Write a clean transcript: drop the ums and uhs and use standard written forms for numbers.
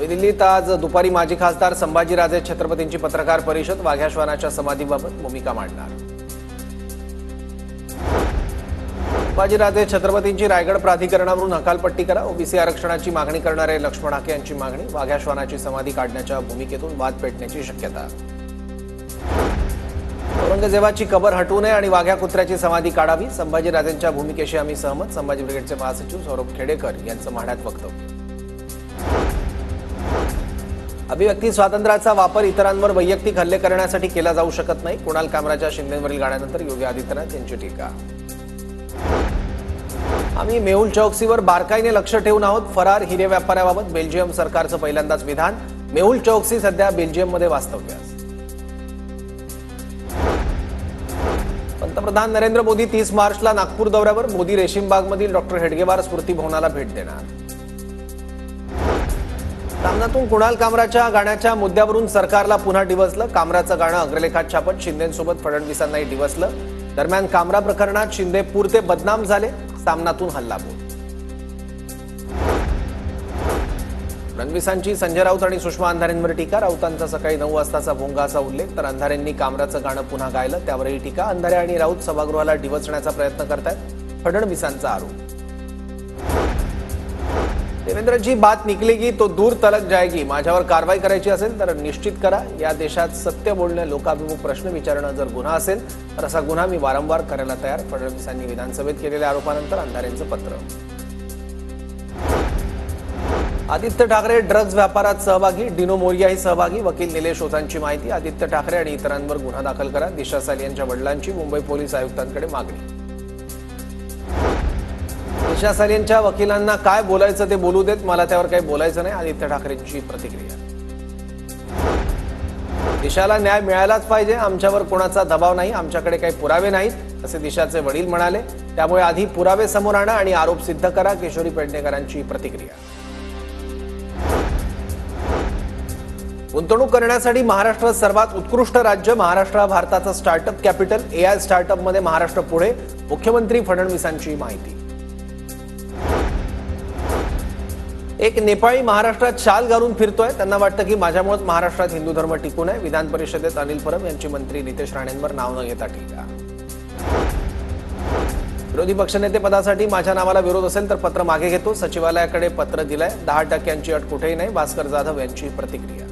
नवी दिल्लीत आज दुपारी माजी खासदार संभाजीराजे छत्रपतींची पत्रकार परिषद वाघ्या श्वानाच्या समाधीबाबत भूमिका मांडणार। संभाजीराजे छत्रपतींची रायगड प्राधिकरणावरून हकालपट्टी करा, ओबीसी आरक्षणाची मागणी करणारे लक्ष्मण हाके यांची मागणी, वाघ्या श्वानाची समाधी काढण्याच्या भूमिकेतून वाद पेटण्याची शक्यता। औरंगजेबाची कबर हटवू नये आणि वाघ्या कुत्र्याची समाधी काढावी, संभाजीराजेंच्या भूमिकेशी आम्ही सहमत, संभाजी ब्रिगेडचे महासचिव सौरभ खेडेकर यांचं माढ्यात वक्तव्य। अभिव्यक्ती स्वातंत्र्याचा वापर इतरांवर वैयक्तिक हल्ले करण्यासाठी केला जाऊ शकत नाही, कुणाल कामराच्या शिंदेंवरील गाण्यानंतर योगी आदित्यनाथ यांची टीका। आम्ही मेहुल चौकसीवर बारकाईने लक्ष ठेवून आहोत, फरार हिरे व्यापाऱ्याबाबत बेल्जियम सरकारचं पहिल्यांदाच विधान, मेहुल चौकसी सध्या बेल्जियममध्ये वास्तव्यास। पंतप्रधान नरेंद्र मोदी 30 मार्चला नागपूर दौऱ्यावर, मोदी रेशीमबागमधील डॉक्टर हेडगेवार स्मृती भवनाला भेट देणार। सामनातून कुणाल कामराच्या गाण्याच्या मुद्द्यावरून सरकारला पुन्हा डिवचलं, कामराचं गाणं अग्रलेखात छापत शिंदेंसोबत फडणवीसांनाही डिवचलं। दरम्यान कामरा प्रकरणात शिंदे पुरते बदनाम झाले, सामनातून हल्लाबोल। फडणवीसांची संजय राऊत आणि सुषमा अंधारेंवर टीका, राऊतांचा सकाळी 9 वाजताचा भोंगाचा उल्लेख, तर अंधारेंनी कामराचं गाणं पुन्हा गायलं, त्यावरही टीका। अंधारे आणि राऊत सभागृहाला डिवचण्याचा प्रयत्न करतायत, फडणवीसांचा आरोप। देवेंद्र जी बात निकलेगी तो दूर तलक जाएगी, माझ्यावर कारवाई करायची असेल तर निश्चित करा, या देशात सत्य बोलणे, लोकाभिमुख प्रश्न विचारणं जर गुन्हा असेल तर असा गुन्हा मी वारंवार करायला तयार, फडणवीसांनी विधानसभेत केलेल्या आरोपानंतर अंधारेंचं पत्र। आदित्य ठाकरे ड्रग्ज व्यापारात सहभागी, डिनो मोरियाही सहभागी, वकील निलेश ओझांची माहिती, आदित्य ठाकरे आणि इतरांवर गुन्हा दाखल करा, दिशा सालियांच्या वडिलांची मुंबई पोलीस आयुक्तांकडे मागणी। दिशा सालियांच्या वकिलांना काय बोलायचं ते बोलू देत, मला त्यावर काही बोलायचं नाही, आदित्य ठाकरेंची प्रतिक्रिया। दिशाला न्याय मिळालाच पाहिजे, आमच्यावर कोणाचा दबाव नाही, आमच्याकडे काही पुरावे नाहीत असे दिशाचे वडील म्हणाले, त्यामुळे आधी पुरावे समोर आणा आणि आरोप सिद्ध करा, किशोरी पेडणेकरांची प्रतिक्रिया। गुंतवणूक करण्यासाठी महाराष्ट्र सर्वात उत्कृष्ट राज्य, महाराष्ट्र हा भारताचा स्टार्टअप कॅपिटल, एआय स्टार्टअपमध्ये महाराष्ट्र पुढे, मुख्यमंत्री फडणवीसांची माहिती। एक नेपाळी महाराष्ट्रात शाल घालून फिरतोय, त्यांना वाटतं की माझ्यामुळेच महाराष्ट्रात हिंदू धर्म टिकून आहे, विधान परिषदेत अनिल परब यांची मंत्री नितेश राणेंवर नाव न घेता टीका। विरोधी पक्षनेते पदासाठी माझ्या नावाला विरोध असेल तर पत्र मागे घेतो, सचिवालयाकडे पत्र दिलंय, 10% अट कुठेही नाही, भास्कर जाधव यांची प्रतिक्रिया।